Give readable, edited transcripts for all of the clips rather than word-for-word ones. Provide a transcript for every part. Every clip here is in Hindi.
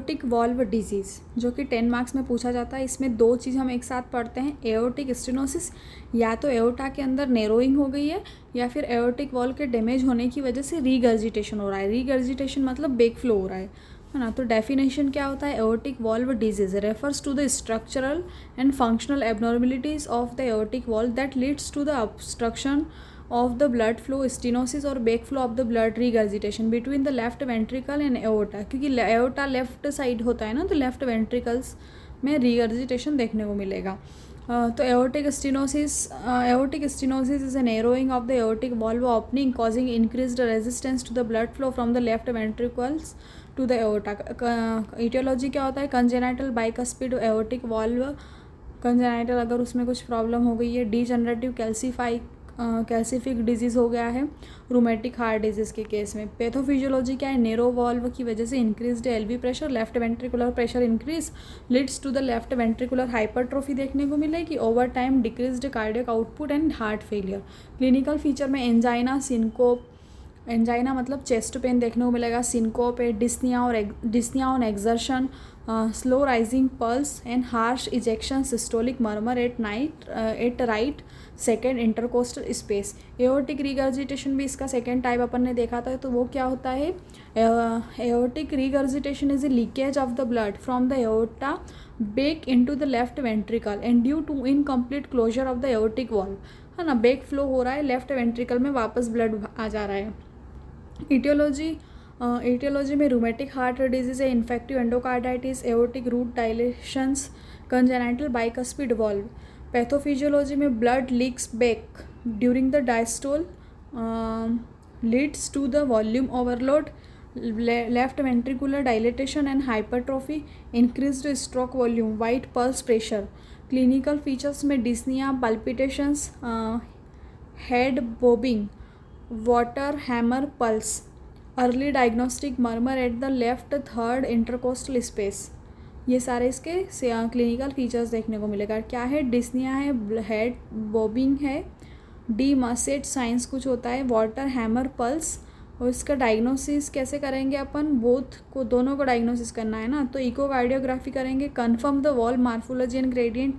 एओर्टिक वॉल्व डिजीज़, जो कि 10 मार्क्स में पूछा जाता है। इसमें दो चीज़ हम एक साथ पढ़ते हैं, एओर्टिक स्टेनोसिस, या तो एओर्टा के अंदर नैरोइंग हो गई है या फिर एओर्टिक वॉल्व के डैमेज होने की वजह से रीगर्जिटेशन हो रहा है। रीगर्जिटेशन मतलब बेक फ्लो हो रहा है ना। तो डेफिनेशन क्या होता है, aortic valve disease refers to the structural and functional abnormalities of the aortic valve that leads to the obstruction of the blood flow, stenosis और back flow of the blood, regurgitation between the left ventricle and aorta, क्योंकि aorta लेफ्ट साइड होता है ना, तो लेफ्ट वेंट्रिकल्स में regurgitation देखने को मिलेगा। तो aortic stenosis is a narrowing of the aortic valve opening causing increased resistance to the blood flow from the left ventricles to the aorta। etiology क्या होता है, congenital bicuspid aortic valve, congenital अगर उसमें कुछ प्रॉब्लम हो गई है, degenerative कैल्सिफिक डिजीज़ हो गया है रूमेटिक हार्ट डिजीज़ के केस में। पैथोफिजियोलॉजी क्या है, नेरो वॉल्व की वजह से increased LV pressure, left ventricular pressure increase leads to the left ventricular hypertrophy देखने को मिलेगी, over time decreased cardiac output and heart failure. Clinical feature में एंजाइना, सिनकोप, एंजाइना मतलब चेस्ट पेन देखने को मिलेगा, सिनकोप है, dyspnoea on exertion, slow rising pulse and harsh ejection, systolic murmur at night eight right second intercostal space. Aortic regurgitation भी इसका सेकेंड टाइप अपन ने देखा था, तो वो क्या होता है, aortic regurgitation is a leakage of the blood from the aorta back into the left ventricle and due to incomplete closure of the aortic valve, है ना। बेक फ्लो हो रहा है, लेफ्ट वेंट्रिकल में वापस ब्लड आ जा रहा है। ईटियोलॉजी में रूमेटिक हार्ट डिजीज है, infective endocarditis, aortic root dilatations, congenital bicuspid valve. Pathophysiology में blood leaks back during the diastole leads to the volume overload, left ventricular dilatation and hypertrophy, increased stroke volume, wide pulse pressure. Clinical features में dyspnoea, palpitations, head bobbing, water hammer pulse, early diagnostic murmur at the left third intercostal space. ये सारे इसके क्लिनिकल फीचर्स देखने को मिलेगा। क्या है, डिस्निया है, हेड बॉबिंग है, डी मसेट साइंस कुछ होता है, वाटर हैमर पल्स। और इसका डायग्नोसिस कैसे करेंगे अपन, बोथ को, दोनों को डायग्नोसिस करना है ना, तो इकोकार्डियोग्राफी करेंगे, confirm the wall morphology and gradient,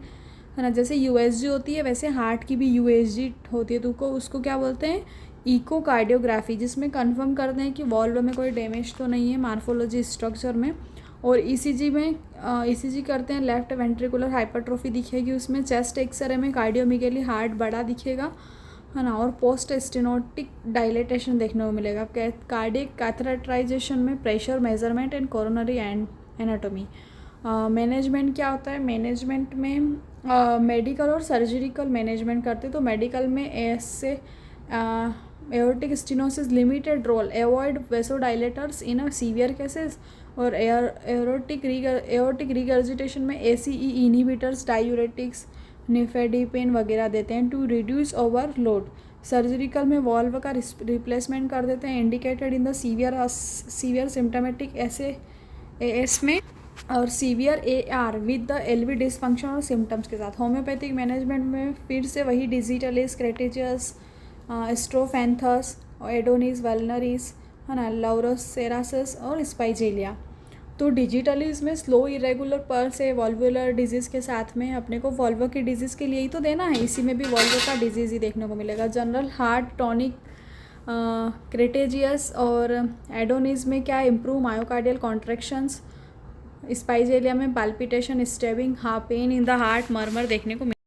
है ना। जैसे यूएसजी होती है वैसे हार्ट की भी यूएसजी होती है, तो उसको क्या बोलते हैं, इकोकार्डियोग्राफी, जिसमें कंफर्म करते हैं कि वॉल्व में कोई डैमेज तो नहीं है मार्फोलॉजी स्ट्रक्चर में। और ईसीजी में ईसीजी करते हैं, लेफ्ट वेंट्रिकुलर हाइपरट्रोफी दिखेगी उसमें, चेस्ट एक्सरे में कार्डियोमिगेली हार्ट बड़ा दिखेगा, है ना। और पोस्ट स्टेनोटिक डायलेटेशन देखने को मिलेगा। कार्डियक कैथेटराइजेशन में pressure measurement and coronary anatomy. Management क्या होता है, मैनेजमेंट में मेडिकल और सर्जिकल मैनेजमेंट करते हैं। तो मेडिकल में ऐसे aortic stenosis limited role, avoid vasodilators in a severe cases. और एओर्टिक रिगर्जिटेशन में एसीई इनहिबिटर्स, डायूरेटिक्स, निफेडिपिन वगैरह देते हैं टू रिड्यूस ओवरलोड। सर्जिकल में वॉल्व का रिप्लेसमेंट कर देते हैं, indicated in the severe symptomatic AS में और severe AR with the LV dysfunction और सिम्टम्स के साथ। होम्योपैथिक मैनेजमेंट में फिर से वही digitalis, crataegus, strophanthus, adonis vernalis, है ना, लाउरोसेरासस और स्पाइजेलिया। तो डिजिटलिस में स्लो इरेगुलर पल्स है, वॉल्वुलर डिजीज़ के साथ में अपने को वॉल्वो की डिजीज़ के लिए ही तो देना है, इसी में भी वॉल्वो का डिजीज़ ही देखने को मिलेगा। जनरल हार्ट टॉनिक, क्रेटेजियस और एडोनिस में क्या, इम्प्रूव मायोकार्डियल कॉन्ट्रैक्शंस, स्पाइजेलिया में palpitation, stabbing, pain in the heart, murmur देखने को